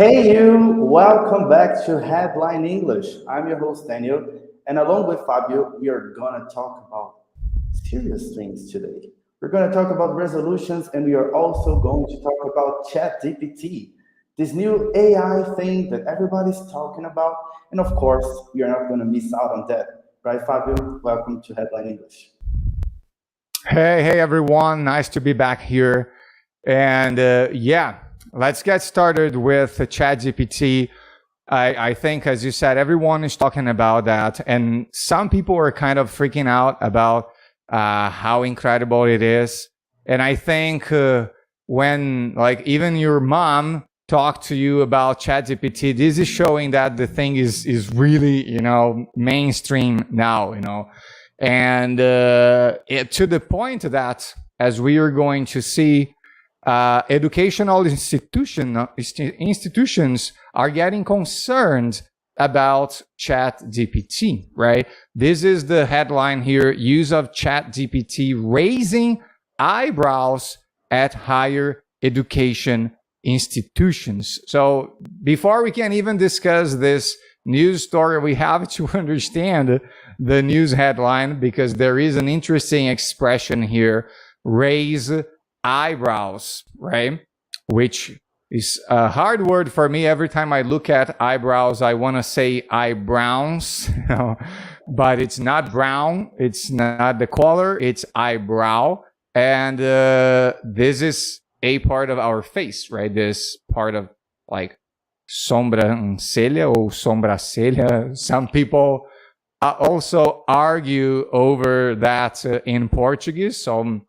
Hey you, welcome back to Headline English. I'm your host Daniel, and along with Fabio, we are gonna talk about serious things today. We're gonna talk about resolutions, and we are also going to talk about ChatGPT, this new AI thing that everybody's talking about. And of course, we are not gonna miss out on that, right, Fabio? Welcome to Headline English. Hey everyone, nice to be back here. And let's get started with ChatGPT. I think, as you said, everyone is talking about that. And some people are kind of freaking out about how incredible it is. And I think when like even your mom talked to you about ChatGPT, this is showing that the thing is really, mainstream now, And to the point that, as we are going to see, educational institutions are getting concerned about ChatGPT, right? This is the headline here: use of ChatGPT raising eyebrows at higher education institutions. So before we can even discuss this news story, we have to understand the news headline, because there is an interesting expression here: raise eyebrows, right? Which is a hard word for me. Every time I look at eyebrows, I want to say eyebrows, but it's not brown. It's not the color. It's eyebrow. And this is a part of our face, right? This part of like sobrancelha or sombracelha. Some people also argue over that in Portuguese. So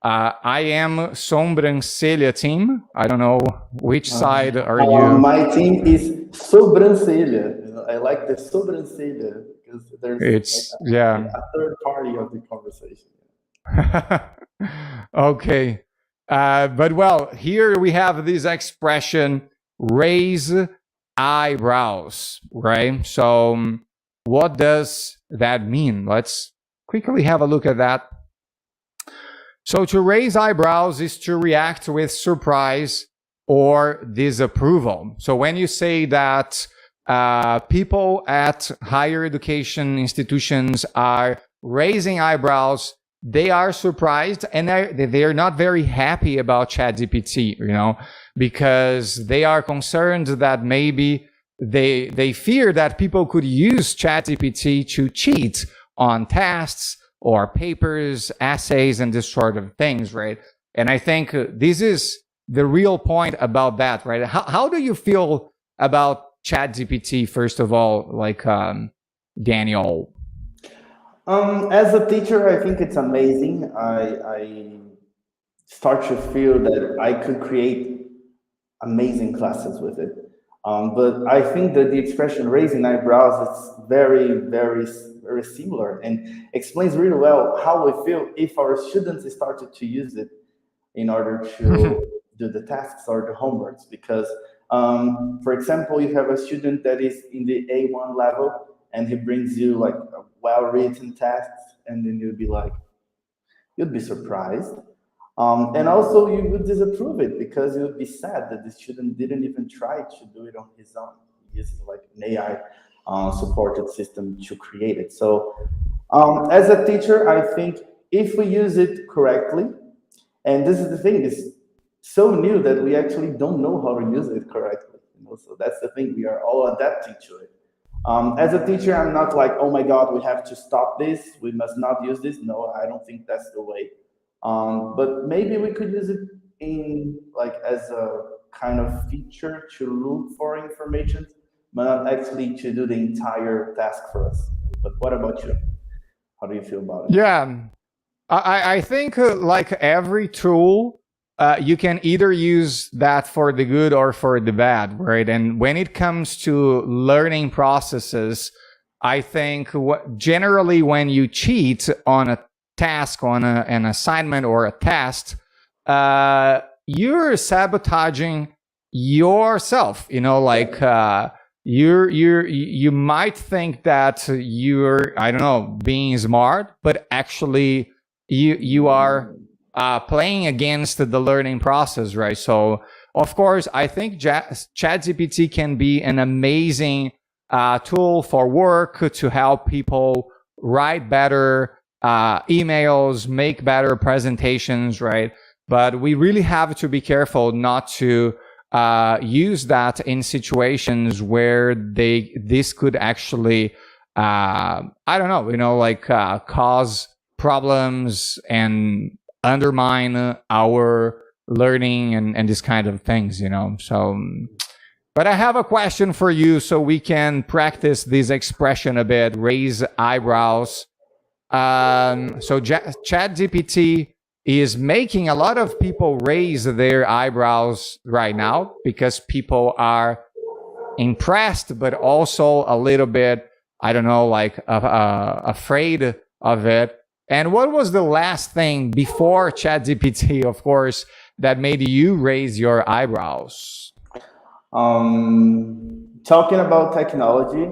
I am sobrancelha team. I don't know which side are you. My team is sobrancelha. I like the sobrancelha because there's a third party of the conversation. Okay. But well, here we have this expression, raise eyebrows, right? So what does that mean? Let's quickly have a look at that. So to raise eyebrows is to react with surprise or disapproval. So when you say that people at higher education institutions are raising eyebrows, they are surprised and they are not very happy about ChatGPT, because they are concerned that maybe they fear that people could use ChatGPT to cheat on tests or papers, essays, and this sort of things, right? And I think this is the real point about that, right? How do you feel about ChatGPT, first of all, like Daniel? As a teacher, I think it's amazing. I start to feel that I could create amazing classes with it. But I think that the expression raising eyebrows is very, very, very similar and explains really well how we feel if our students started to use it in order to do the tasks or the homeworks. Because, for example, you have a student that is in the A1 level and he brings you like a well-written text, and then you'd be surprised. And also you would disapprove it because you would be sad that the student didn't even try to do it on his own. He uses like an AI supported system to create it. So as a teacher, I think if we use it correctly, and this is the thing, it's so new that we actually don't know how to use it correctly. So that's the thing, we are all adapting to it. As a teacher, I'm not like, oh my God, we have to stop this, we must not use this. No, I don't think that's the way. But maybe we could use it in like as a kind of feature to look for information, but not actually to do the entire task for us. But what about you? How do you feel about it? Yeah, I think like every tool, you can either use that for the good or for the bad, right? And when it comes to learning processes, I think generally when you cheat on a task, on an assignment or a test, you're sabotaging yourself. You might think that you're, I don't know, being smart, but actually you are playing against the learning process, right? So of course, I think ChatGPT can be an amazing tool for work to help people write better emails, make better presentations, right? But we really have to be careful not to use that in situations where this could actually I don't know, like cause problems and undermine our learning and this kind of things. So, but I have a question for you so we can practice this expression a bit, raise eyebrows. So ChatGPT is making a lot of people raise their eyebrows right now because people are impressed, but also a little bit, I don't know, like afraid of it. And what was the last thing before ChatGPT, of course, that made you raise your eyebrows? Talking about technology,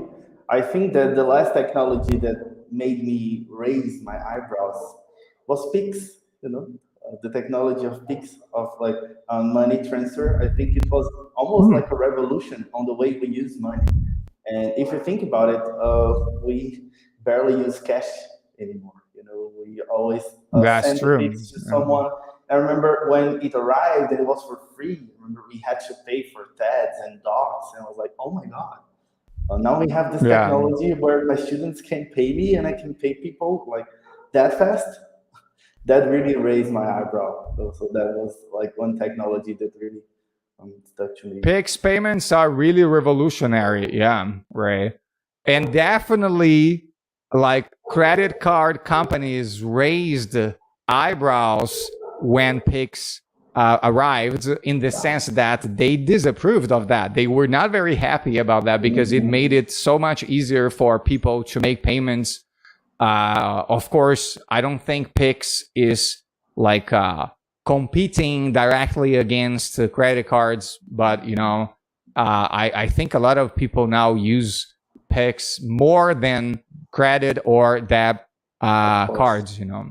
I think that the last technology that made me raise my eyebrows was Pix. The technology of Pix, of like money transfer. I think it was almost like a revolution on the way we use money. And if you think about it, we barely use cash anymore. We always That's send the true. Pix to someone. I remember when it arrived and it was for free. Remember, we had to pay for TEDs and docs, and I was like, oh my god. Now we have this Yeah. technology where my students can pay me and I can pay people like that fast. That really raised my eyebrow. So that was like one technology that really stuck to me. Pix payments are really revolutionary. Yeah, right. And definitely, like credit card companies raised eyebrows when Pix arrived, in the sense that they disapproved of that. They were not very happy about that because it made it so much easier for people to make payments. Of course, I don't think Pix is like competing directly against credit cards, but I think a lot of people now use Pix more than credit or debit cards. Yeah.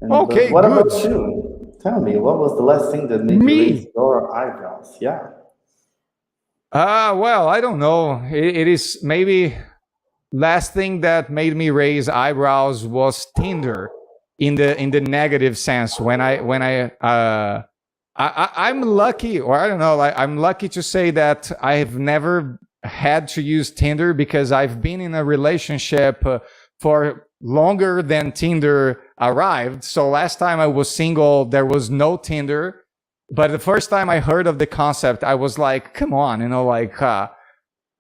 Okay, what good. about you? Tell me, what was the last thing that made you raise your eyebrows? Yeah. Well, I don't know. It is maybe last thing that made me raise eyebrows was Tinder, in the negative sense. I'm lucky, or I don't know, like I'm lucky to say that I have never had to use Tinder because I've been in a relationship for longer than Tinder arrived. So last time I was single, there was no Tinder. But the first time I heard of the concept, I was like, come on, like,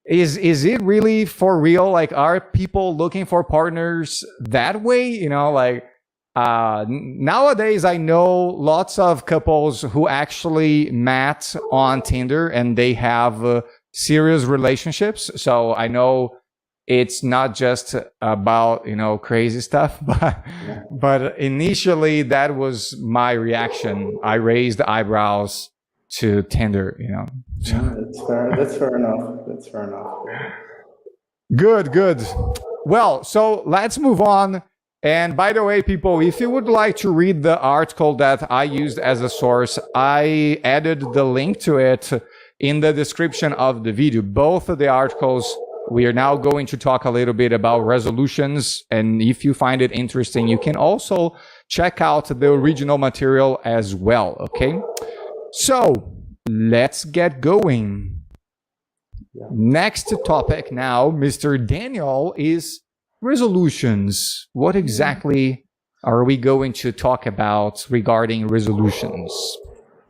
is it really for real? Like, are people looking for partners that way? Like, nowadays I know lots of couples who actually met on Tinder and they have serious relationships. So I know it's not just about crazy stuff, but initially that was my reaction. I raised eyebrows to Tinder. That's fair enough. That's fair enough. Good. Well, so let's move on. And by the way, people, if you would like to read the article that I used as a source, I added the link to it in the description of the video. Both of the articles, we are now going to talk a little bit about resolutions. And if you find it interesting, you can also check out the original material as well. Okay. So let's get going. Yeah. Next topic now, Mr. Daniel, is resolutions. What exactly are we going to talk about regarding resolutions?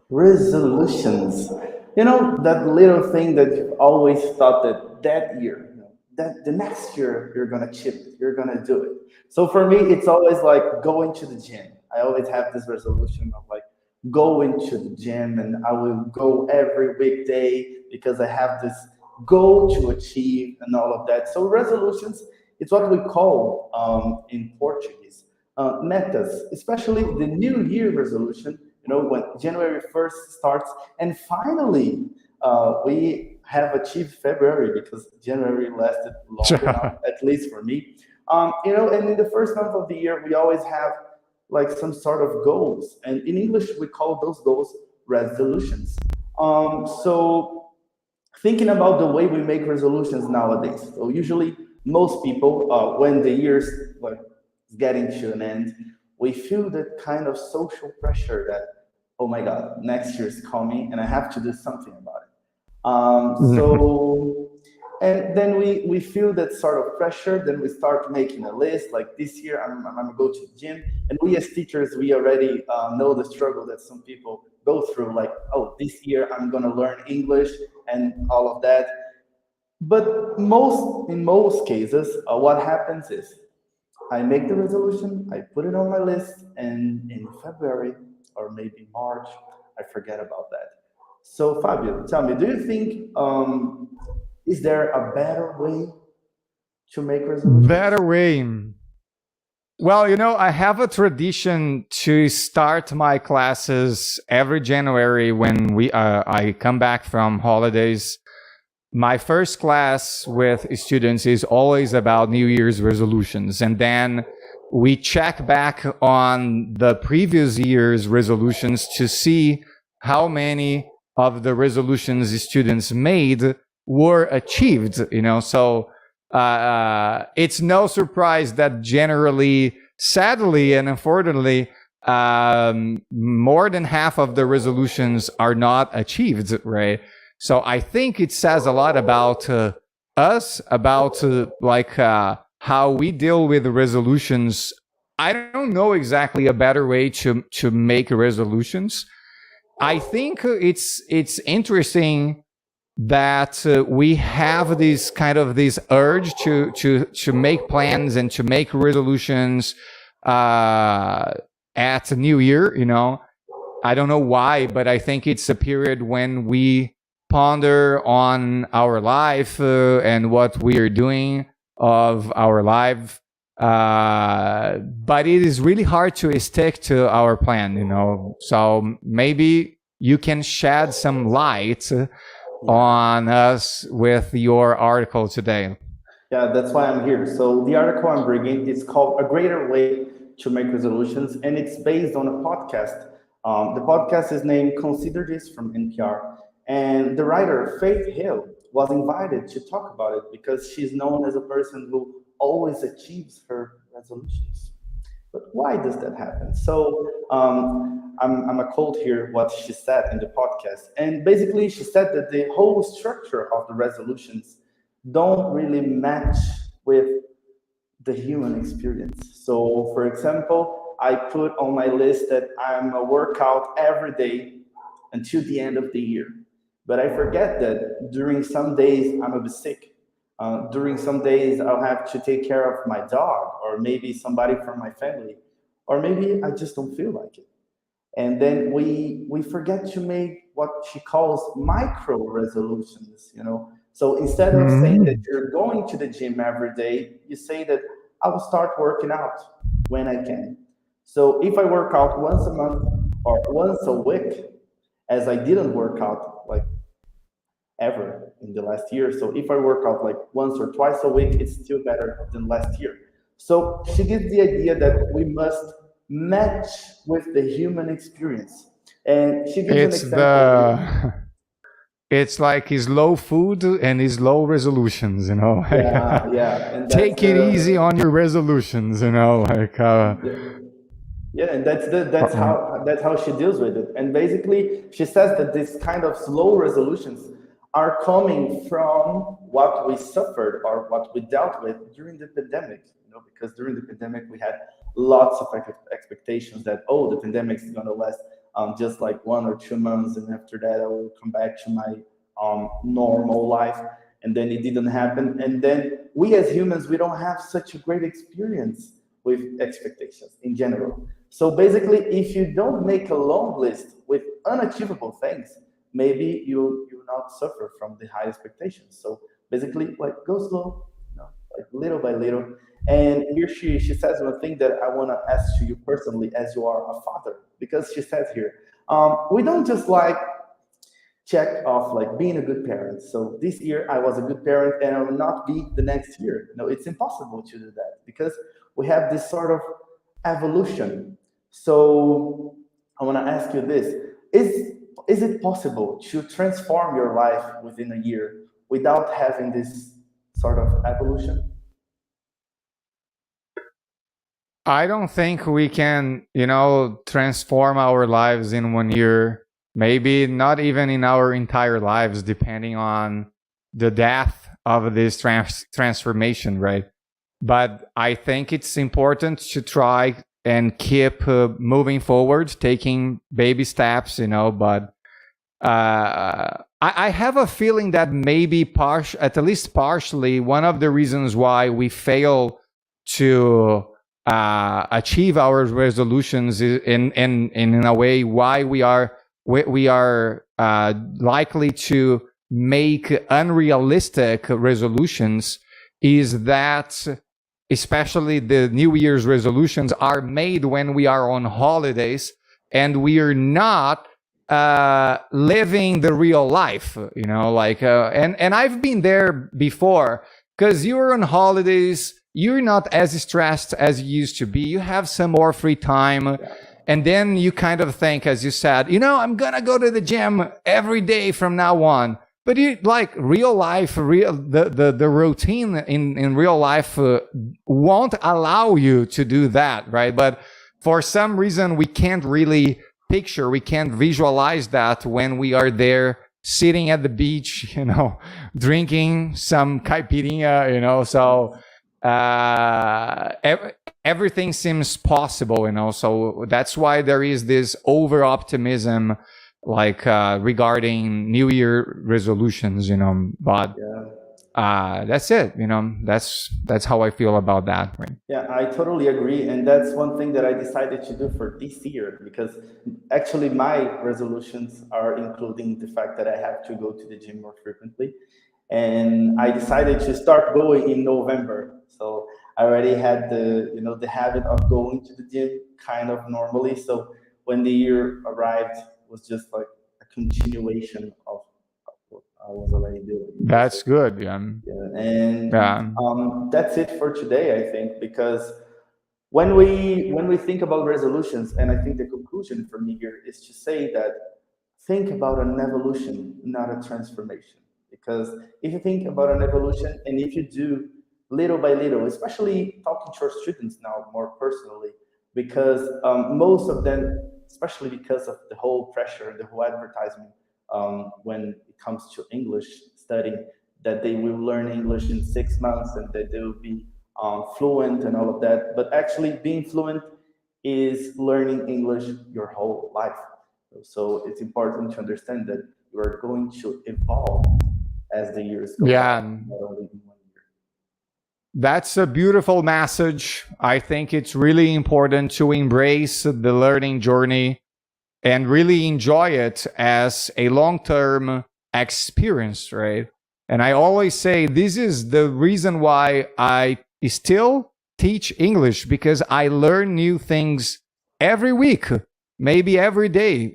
Resolutions. That little thing that you've always thought that year, that the next year you're gonna chip it, you're gonna do it. So for me, it's always like going to the gym. I always have this resolution of like going to the gym, and I will go every weekday because I have this goal to achieve and all of that. So resolutions, it's what we call in Portuguese metas, especially the New Year resolution. When January 1st starts, and finally we have achieved February because January lasted longer, at least for me. And in the first month of the year, we always have like some sort of goals, and in English we call those goals resolutions. So thinking about the way we make resolutions nowadays. So usually, most people, when the year's like getting to an end, we feel that kind of social pressure that, oh my God, next year's coming and I have to do something about it. So, and then we feel that sort of pressure. Then we start making a list. Like this year, I'm gonna go to the gym. And we as teachers, we already know the struggle that some people go through. Like, oh, this year I'm gonna learn English and all of that. But in most cases, what happens is I make the resolution, I put it on my list, and in February or maybe March, I forget about that. So Fabio, tell me, do you think is there a better way to make resolutions? Better way. Well, I have a tradition to start my classes every January when I come back from holidays. My first class with students is always about New Year's resolutions, and then we check back on the previous year's resolutions to see how many of the resolutions the students made were achieved. So it's no surprise that generally, sadly and unfortunately, more than half of the resolutions are not achieved, right? So I think it says a lot about us, about how we deal with resolutions. I don't know exactly a better way to make resolutions. I think it's interesting that we have this urge to make plans and to make resolutions at New Year. I don't know why, but I think it's a period when we ponder on our life and what we are doing of our life. But it is really hard to stick to our plan. So maybe you can shed some light on us with your article today. Yeah, that's why I'm here. So the article I'm bringing is called "A Greater Way to Make Resolutions," and it's based on a podcast. The podcast is named "Consider This" from NPR, and the writer Faith Hill was invited to talk about it because she's known as a person who always achieves her resolutions. But why does that happen? So I'm a quote here what she said in the podcast, and basically she said that the whole structure of the resolutions don't really match with the human experience. So, for example, I put on my list that I'm a workout every day until the end of the year. But I forget that during some days I'm a bit sick. During some days I'll have to take care of my dog or maybe somebody from my family, or maybe I just don't feel like it. And then we forget to make what she calls micro resolutions. So instead of saying that Mhm. you're going to the gym every day, you say that I will start working out when I can. So if I work out once a month or once a week, as I didn't work out like ever in the last year, so if I work out like once or twice a week, it's still better than last year. So she gives the idea that we must match with the human experience. And she gives an It's example here. it's like his low food and his low resolutions, Yeah, yeah. And that's take it easy the on your resolutions, yeah, and that's how she deals with it. And basically, she says that this kind of slow resolutions are coming from what we suffered or what we dealt with during the pandemic. Because during the pandemic we had lots of expectations that the pandemic is going to last just like 1 or 2 months, and after that I will come back to my normal life. And then it didn't happen. And then we as humans, we don't have such a great experience with expectations in general. So basically, if you don't make a long list with unachievable things, maybe you will not suffer from the high expectations. So basically, like go slow, like little by little. And here she says one thing that I want to ask to you personally, as you are a father, because she says here, we don't just like check off like being a good parent. So this year I was a good parent and I will not be the next year. No, it's impossible to do that because we have this sort of evolution. So I want to ask you this. Is is it possible to transform your life within a year without having this sort of evolution? I don't think we can, transform our lives in 1 year. Maybe not even in our entire lives, depending on the depth of this transformation, right? But I think it's important to try and keep moving forward, taking baby steps, But I have a feeling that maybe at least partially, one of the reasons why we fail to achieve our resolutions in a way why we are likely to make unrealistic resolutions is that especially the New Year's resolutions are made when we are on holidays and we are not living the real life, and I've been there before, because you're on holidays, you're not as stressed as you used to be, you have some more free time, and then you kind of think, as you said, I'm gonna go to the gym every day from now on. But you real life, the routine in real life won't allow you to do that, right? But for some reason, we can't really we can't visualize that when we are there sitting at the beach, drinking some caipirinha, so everything seems possible, so that's why there is this over optimism regarding New Year resolutions, but that's it, that's how I feel about that, right? Yeah, I totally agree. And that's one thing that I decided to do for this year, because actually my resolutions are including the fact that I have to go to the gym more frequently. And I decided to start going in November. So I already had the habit of going to the gym kind of normally. So when the year arrived, it was just like a continuation of what I was already doing. That's good. Yeah. And Yeah. that's it for today, I think, because when we think about resolutions, and I think the conclusion for me here is to say that think about an evolution, not a transformation. Because if you think about an evolution, and if you do little by little, especially talking to our students now more personally, because most of them, especially because of the whole pressure, the whole advertisement, when it comes to English studying, that they will learn English in 6 months and that they will be fluent and all of that. But actually, being fluent is learning English your whole life. So it's important to understand that you are going to evolve as the years go Yeah. by, not only in 1 year. That's a beautiful message. I think it's really important to embrace the learning journey and really enjoy it as a long-term experience, right? And I always say this is the reason why I still teach English, because I learn new things every week, maybe every day,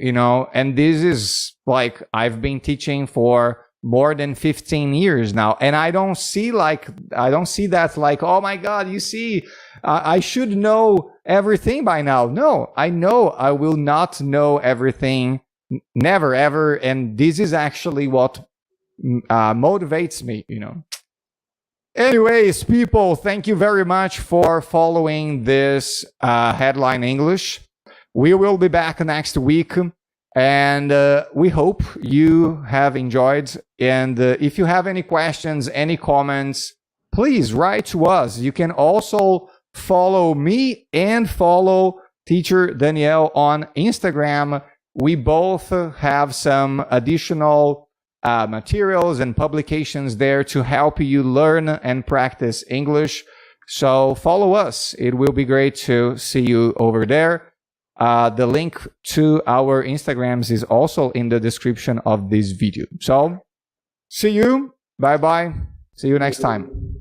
and this is I've been teaching for more than 15 years now, and I don't see that oh my god, you see, I should know everything by now. No, I know I will not know everything, never ever, and this is actually what motivates me. Anyways, people, thank you very much for following this Headline English. We will be back next week, and we hope you have enjoyed. And if you have any questions, any comments, please write to us. You can also follow me and follow Teacher Danielle on Instagram. We both have some additional materials and publications there to help you learn and practice English. So follow us. It will be great to see you over there. The link to our Instagrams is also in the description of this video. So see you. Bye-bye. See you next time.